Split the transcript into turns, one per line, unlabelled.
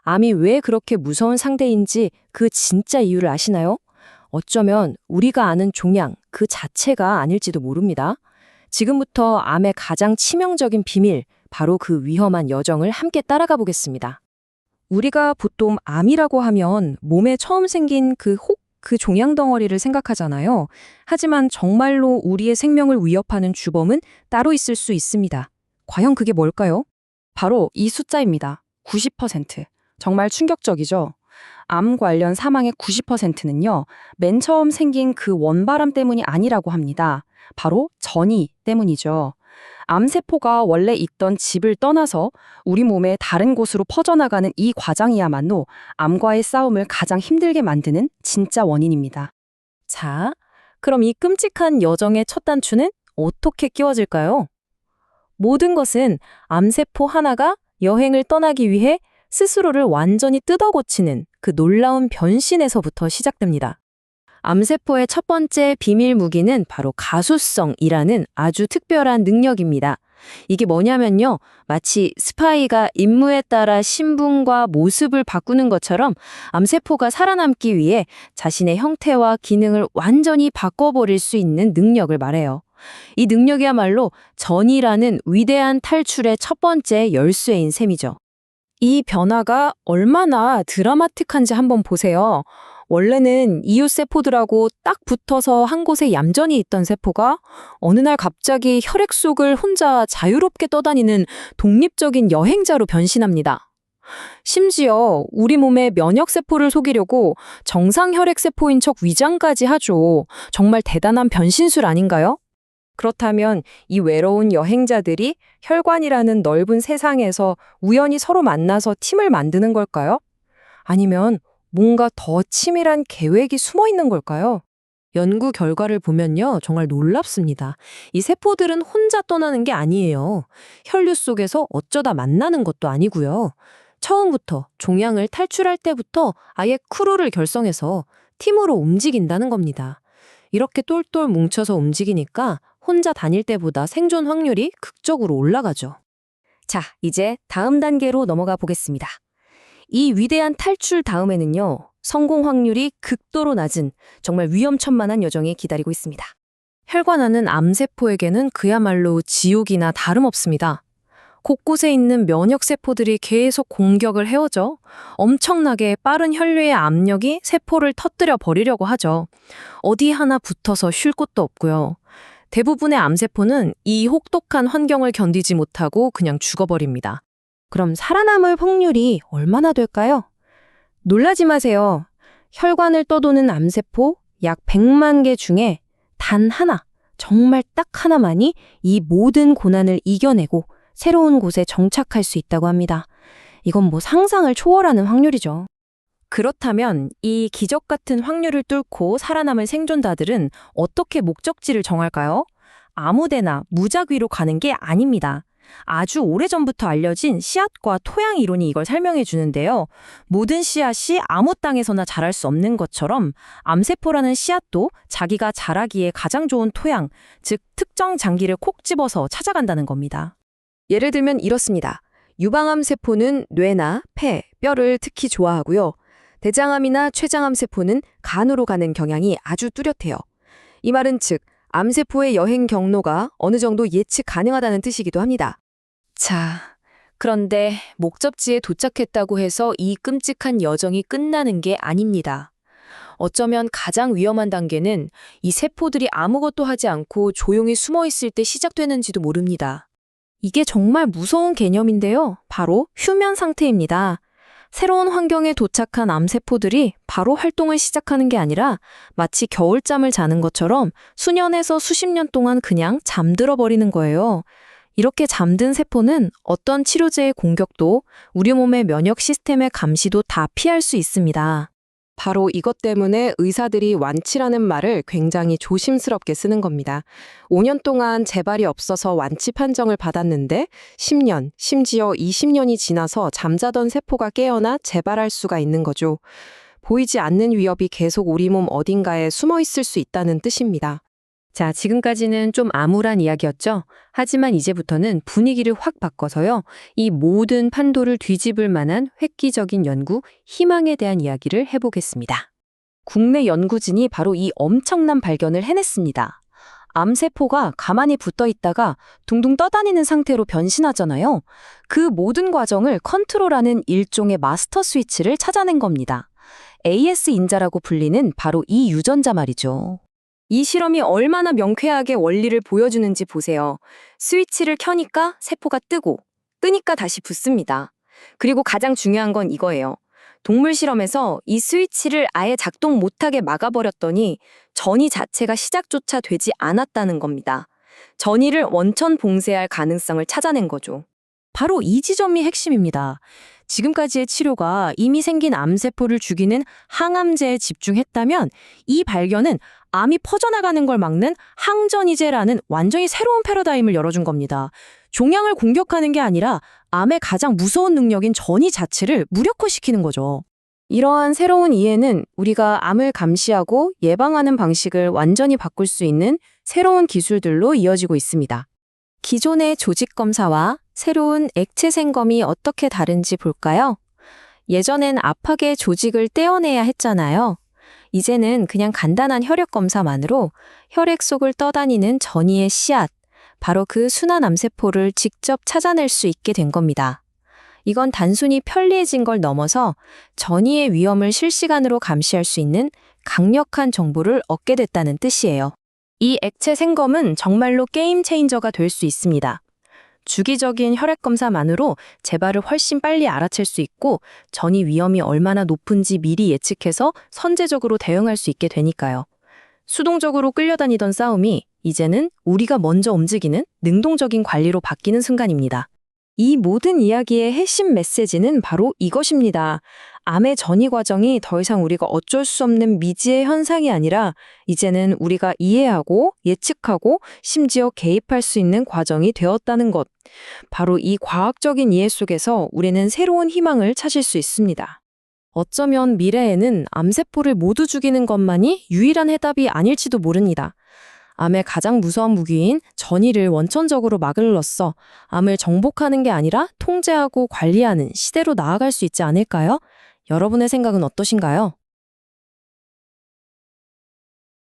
암이 왜 그렇게 무서운 상대인지 그 진짜 이유를 아시나요? 어쩌면 우리가 아는 종양 그 자체가 아닐지도 모릅니다. 지금부터 암의 가장 치명적인 비밀, 바로 그 위험한 여정을 함께 따라가 보겠습니다. 우리가 보통 암이라고 하면 몸에 처음 생긴 그 종양 덩어리를 생각하잖아요. 하지만 정말로 우리의 생명을 위협하는 주범은 따로 있을 수 있습니다. 과연 그게 뭘까요? 바로 이 숫자입니다. 90%. 정말 충격적이죠? 암 관련 사망의 90%는요, 맨 처음 생긴 그 원바람 때문이 아니라고 합니다. 바로 전이 때문이죠. 암세포가 원래 있던 집을 떠나서 우리 몸의 다른 곳으로 퍼져나가는 이 과정이야말로 암과의 싸움을 가장 힘들게 만드는 진짜 원인입니다. 자, 그럼 이 끔찍한 여정의 첫 단추는 어떻게 끼워질까요? 모든 것은 암세포 하나가 여행을 떠나기 위해 스스로를 완전히 뜯어고치는 그 놀라운 변신에서부터 시작됩니다. 암세포의 첫 번째 비밀 무기는 바로 가소성이라는 아주 특별한 능력입니다. 이게 뭐냐면요, 마치 스파이가 임무에 따라 신분과 모습을 바꾸는 것처럼 암세포가 살아남기 위해 자신의 형태와 기능을 완전히 바꿔버릴 수 있는 능력을 말해요. 이 능력이야말로 전이라는 위대한 탈출의 첫 번째 열쇠인 셈이죠. 이 변화가 얼마나 드라마틱한지 한번 보세요. 원래는 이웃세포들하고 딱 붙어서 한 곳에 얌전히 있던 세포가 어느 날 갑자기 혈액 속을 혼자 자유롭게 떠다니는 독립적인 여행자로 변신합니다. 심지어 우리 몸의 면역세포를 속이려고 정상 혈액세포인 척 위장까지 하죠. 정말 대단한 변신술 아닌가요? 그렇다면 이 외로운 여행자들이 혈관이라는 넓은 세상에서 우연히 서로 만나서 팀을 만드는 걸까요? 아니면 뭔가 더 치밀한 계획이 숨어 있는 걸까요? 연구 결과를 보면요, 정말 놀랍습니다. 이 세포들은 혼자 떠나는 게 아니에요. 혈류 속에서 어쩌다 만나는 것도 아니고요. 처음부터 종양을 탈출할 때부터 아예 크루를 결성해서 팀으로 움직인다는 겁니다. 이렇게 똘똘 뭉쳐서 움직이니까 혼자 다닐 때보다 생존 확률이 극적으로 올라가죠. 자, 이제 다음 단계로 넘어가 보겠습니다. 이 위대한 탈출 다음에는요, 성공 확률이 극도로 낮은 정말 위험천만한 여정이 기다리고 있습니다. 혈관하는 암세포에게는 그야말로 지옥이나 다름없습니다. 곳곳에 있는 면역세포들이 계속 공격을 해오죠. 엄청나게 빠른 혈류의 압력이 세포를 터뜨려 버리려고 하죠. 어디 하나 붙어서 쉴 곳도 없고요. 대부분의 암세포는 이 혹독한 환경을 견디지 못하고 그냥 죽어버립니다. 그럼 살아남을 확률이 얼마나 될까요? 놀라지 마세요. 혈관을 떠도는 암세포 약 100만 개 중에 단 하나, 정말 딱 하나만이 이 모든 고난을 이겨내고 새로운 곳에 정착할 수 있다고 합니다. 이건 뭐 상상을 초월하는 확률이죠. 그렇다면 이 기적 같은 확률을 뚫고 살아남을 생존자들은 어떻게 목적지를 정할까요? 아무데나 무작위로 가는 게 아닙니다. 아주 오래전부터 알려진 씨앗과 토양 이론이 이걸 설명해 주는데요. 모든 씨앗이 아무 땅에서나 자랄 수 없는 것처럼 암세포라는 씨앗도 자기가 자라기에 가장 좋은 토양, 즉 특정 장기를 콕 집어서 찾아간다는 겁니다. 예를 들면 이렇습니다. 유방암 세포는 뇌나 폐, 뼈를 특히 좋아하고요. 대장암이나 췌장암 세포는 간으로 가는 경향이 아주 뚜렷해요. 이 말은 즉 암세포의 여행 경로가 어느 정도 예측 가능하다는 뜻이기도 합니다. 자, 그런데 목적지에 도착했다고 해서 이 끔찍한 여정이 끝나는 게 아닙니다. 어쩌면 가장 위험한 단계는 이 세포들이 아무것도 하지 않고 조용히 숨어 있을 때 시작되는지도 모릅니다. 이게 정말 무서운 개념인데요. 바로 휴면 상태입니다. 새로운 환경에 도착한 암세포들이 바로 활동을 시작하는 게 아니라 마치 겨울잠을 자는 것처럼 수년에서 수십 년 동안 그냥 잠들어 버리는 거예요. 이렇게 잠든 세포는 어떤 치료제의 공격도 우리 몸의 면역 시스템의 감시도 다 피할 수 있습니다. 바로 이것 때문에 의사들이 완치라는 말을 굉장히 조심스럽게 쓰는 겁니다. 5년 동안 재발이 없어서 완치 판정을 받았는데 10년, 심지어 20년이 지나서 잠자던 세포가 깨어나 재발할 수가 있는 거죠. 보이지 않는 위협이 계속 우리 몸 어딘가에 숨어 있을 수 있다는 뜻입니다.
자, 지금까지는 좀 암울한 이야기였죠? 하지만 이제부터는 분위기를 확 바꿔서요. 이 모든 판도를 뒤집을 만한 획기적인 연구, 희망에 대한 이야기를 해보겠습니다.
국내 연구진이 바로 이 엄청난 발견을 해냈습니다. 암세포가 가만히 붙어 있다가 둥둥 떠다니는 상태로 변신하잖아요. 그 모든 과정을 컨트롤하는 일종의 마스터 스위치를 찾아낸 겁니다. AS 인자라고 불리는 바로 이 유전자 말이죠. 이 실험이 얼마나 명쾌하게 원리를 보여주는지 보세요. 스위치를 켜니까 세포가 뜨고, 끄니까 다시 붙습니다. 그리고 가장 중요한 건 이거예요. 동물 실험에서 이 스위치를 아예 작동 못하게 막아버렸더니 전이 자체가 시작조차 되지 않았다는 겁니다. 전이를 원천 봉쇄할 가능성을 찾아낸 거죠. 바로 이 지점이 핵심입니다. 지금까지의 치료가 이미 생긴 암세포를 죽이는 항암제에 집중했다면 이 발견은 암이 퍼져나가는 걸 막는 항전이제라는 완전히 새로운 패러다임을 열어준 겁니다. 종양을 공격하는 게 아니라 암의 가장 무서운 능력인 전이 자체를 무력화시키는 거죠. 이러한 새로운 이해는 우리가 암을 감시하고 예방하는 방식을 완전히 바꿀 수 있는 새로운 기술들로 이어지고 있습니다. 기존의 조직 검사와 새로운 액체 생검이 어떻게 다른지 볼까요? 예전엔 압하게 조직을 떼어내야 했잖아요. 이제는 그냥 간단한 혈액 검사만으로 혈액 속을 떠다니는 전이의 씨앗, 바로 그 순환 암세포를 직접 찾아낼 수 있게 된 겁니다. 이건 단순히 편리해진 걸 넘어서 전이의 위험을 실시간으로 감시할 수 있는 강력한 정보를 얻게 됐다는 뜻이에요. 이 액체 생검은 정말로 게임 체인저가 될 수 있습니다. 주기적인 혈액 검사만으로 재발을 훨씬 빨리 알아챌 수 있고 전이 위험이 얼마나 높은지 미리 예측해서 선제적으로 대응할 수 있게 되니까요. 수동적으로 끌려다니던 싸움이 이제는 우리가 먼저 움직이는 능동적인 관리로 바뀌는 순간입니다. 이 모든 이야기의 핵심 메시지는 바로 이것입니다. 암의 전이 과정이 더 이상 우리가 어쩔 수 없는 미지의 현상이 아니라 이제는 우리가 이해하고 예측하고 심지어 개입할 수 있는 과정이 되었다는 것. 바로 이 과학적인 이해 속에서 우리는 새로운 희망을 찾을 수 있습니다. 어쩌면 미래에는 암세포를 모두 죽이는 것만이 유일한 해답이 아닐지도 모릅니다. 암의 가장 무서운 무기인 전이를 원천적으로 막을로써 암을 정복하는 게 아니라 통제하고 관리하는 시대로 나아갈 수 있지 않을까요? 여러분의 생각은 어떠신가요?